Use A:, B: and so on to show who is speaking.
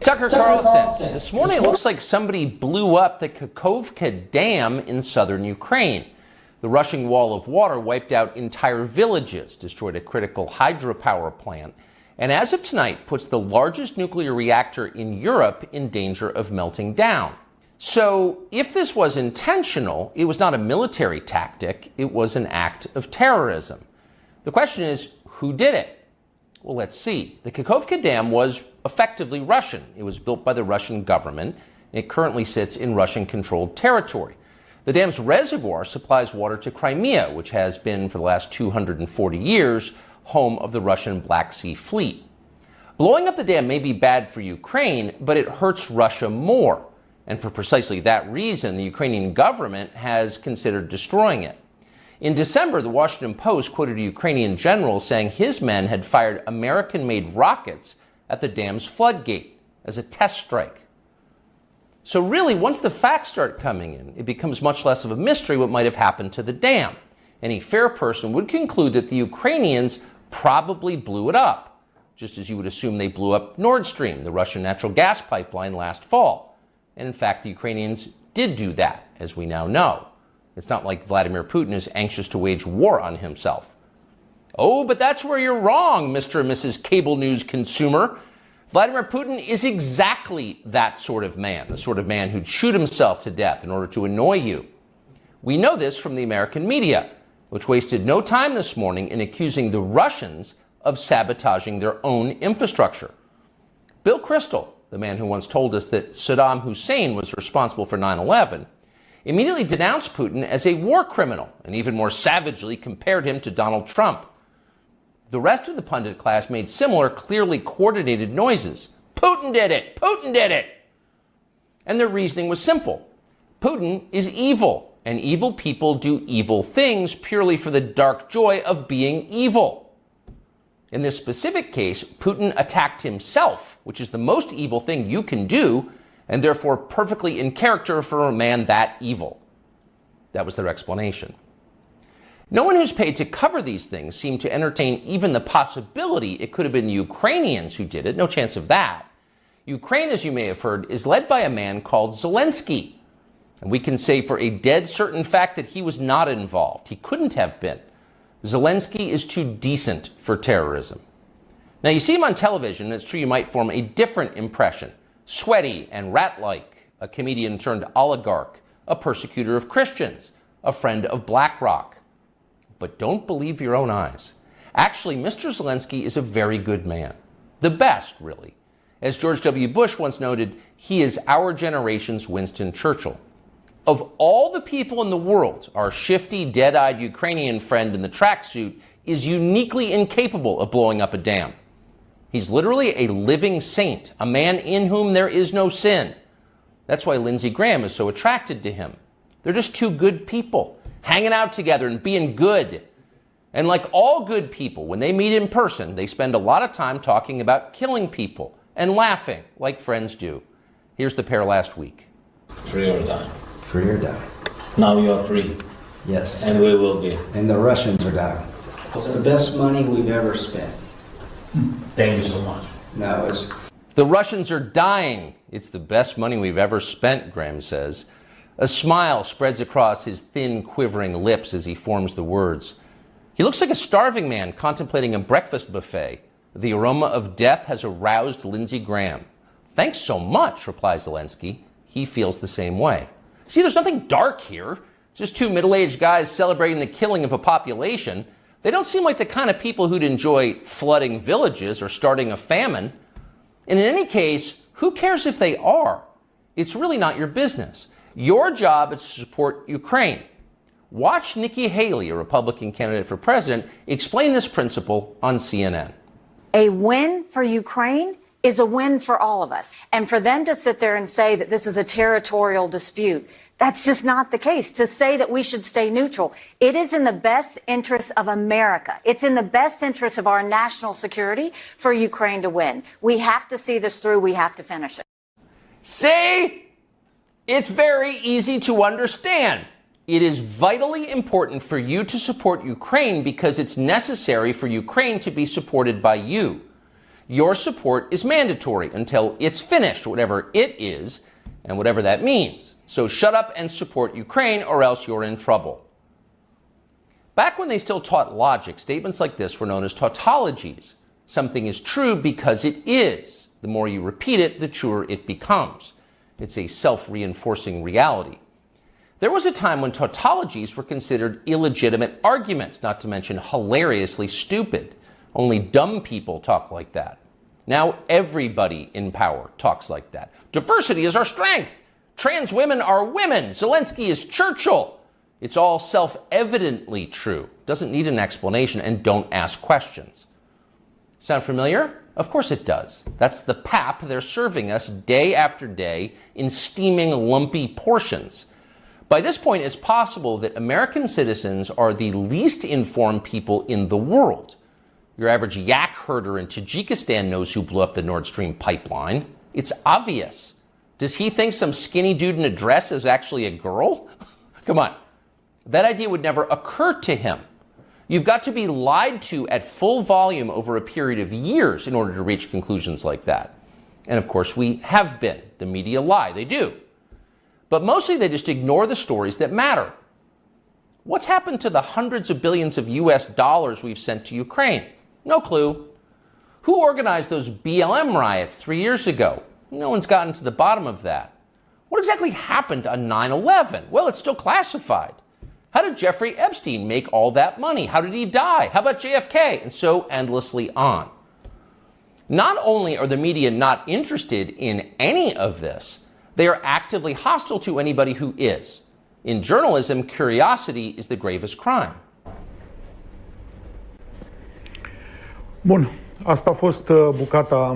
A: Tucker Carlson. This morning it looks like somebody blew up the Kakhovka Dam in southern Ukraine. The rushing wall of water wiped out entire villages, destroyed a critical hydropower plant, and as of tonight puts the largest nuclear reactor in Europe in danger of melting down. So if this was intentional, it was not a military tactic, it was an act of terrorism. The question is, who did it? Well, let's see. The Kakhovka Dam was effectively Russian. It was built by the Russian government. It currently sits in Russian-controlled territory. The dam's reservoir supplies water to Crimea, which has been, for the last 240 years, home of the Russian Black Sea Fleet. Blowing up the dam may be bad for Ukraine, but it hurts Russia more. And for precisely that reason, the Ukrainian government has considered destroying it. In December, the Washington Post quoted a Ukrainian general saying his men had fired American-made rockets at the dam's floodgate as a test strike. So really, once the facts start coming in, it becomes much less of a mystery what might have happened to the dam. Any fair person would conclude that the Ukrainians probably blew it up, just as you would assume they blew up Nord Stream, the Russian natural gas pipeline, last fall. And in fact, the Ukrainians did do that, as we now know. It's not like Vladimir Putin is anxious to wage war on himself. Oh, but that's where you're wrong, Mr. and Mrs. Cable News consumer. Vladimir Putin is exactly that sort of man, the sort of man who'd shoot himself to death in order to annoy you. We know this from the American media, which wasted no time this morning in accusing the Russians of sabotaging their own infrastructure. Bill Kristol, the man who once told us that Saddam Hussein was responsible for 9/11, immediately denounced Putin as a war criminal and even more savagely compared him to Donald Trump. The rest of the pundit class made similar, clearly coordinated noises. Putin did it! Putin did it! And their reasoning was simple. Putin is evil, and evil people do evil things purely for the dark joy of being evil. In this specific case, Putin attacked himself, which is the most evil thing you can do, and therefore perfectly in character for a man that evil. That was their explanation. No one who's paid to cover these things seemed to entertain even the possibility it could have been the Ukrainians who did it. No chance of that. Ukraine, as you may have heard, is led by a man called Zelensky. And we can say for a dead certain fact that he was not involved. He couldn't have been. Zelensky is too decent for terrorism. Now, you see him on television, and it's true you might form a different impression. Sweaty and rat-like, a comedian turned oligarch, a persecutor of Christians, a friend of BlackRock. But don't believe your own eyes. Actually, Mr. Zelensky is a very good man. The best, really. As George W. Bush once noted, he is our generation's Winston Churchill. Of all the people in the world, our shifty, dead-eyed Ukrainian friend in the tracksuit is uniquely incapable of blowing up a dam. He's literally a living saint, a man in whom there is no sin. That's why Lindsey Graham is so attracted to him. They're just two good people, hanging out together and being good. And like all good people, when they meet in person, they spend a lot of time talking about killing people and laughing like friends do. Here's the pair last week.
B: Free or die.
C: Free or die.
B: Now you are free.
C: Yes.
B: And we will be.
C: And the Russians are dying.
D: It's the best money we've ever spent.
B: Thank you so much.
D: No, it's...
A: The Russians are dying. It's the best money we've ever spent, Graham says. A smile spreads across his thin, quivering lips as he forms the words. He looks like a starving man contemplating a breakfast buffet. The aroma of death has aroused Lindsey Graham. Thanks so much, replies Zelensky. He feels the same way. See, there's nothing dark here. Just two middle-aged guys celebrating the killing of a population. They don't seem like the kind of people who'd enjoy flooding villages or starting a famine. And in any case, who cares if they are? It's really not your business. Your job is to support Ukraine. Watch Nikki Haley, a Republican candidate for president, explain this principle on CNN.
E: A win for Ukraine is a win for all of us. And for them to sit there and say that this is a territorial dispute, that's just not the case. To say that we should stay neutral, it is in the best interest of America. It's in the best interest of our national security for Ukraine to win. We have to see this through. We have to finish it.
A: See? It's very easy to understand. It is vitally important for you to support Ukraine because it's necessary for Ukraine to be supported by you. Your support is mandatory until it's finished, whatever it is, and whatever that means. So shut up and support Ukraine, or else you're in trouble. Back when they still taught logic, statements like this were known as tautologies. Something is true because it is. The more you repeat it, the truer it becomes. It's a self-reinforcing reality. There was a time when tautologies were considered illegitimate arguments, not to mention hilariously stupid. Only dumb people talk like that. Now everybody in power talks like that. Diversity is our strength. Trans women are women. Zelensky is Churchill. It's all self-evidently true. Doesn't need an explanation, and don't ask questions. Sound familiar? Of course it does. That's the pap they're serving us day after day in steaming, lumpy portions. By this point, it's possible that American citizens are the least informed people in the world. Your average yak herder in Tajikistan knows who blew up the Nord Stream pipeline. It's obvious. Does he think some skinny dude in a dress is actually a girl? Come on. That idea would never occur to him. You've got to be lied to at full volume over a period of years in order to reach conclusions like that. And of course, we have been. The media lie. They do. But mostly they just ignore the stories that matter. What's happened to the hundreds of billions of US dollars we've sent to Ukraine? No clue. Who organized those BLM riots 3 years ago? No one's gotten to the bottom of that. What exactly happened on 9/11? Well, it's still classified. How did Jeffrey Epstein make all that money? How did he die? How about JFK? And so endlessly on. Not only are the media not interested in any of this, they are actively hostile to anybody who is. In journalism, curiosity is the gravest crime.
F: Bun, asta a fost bucata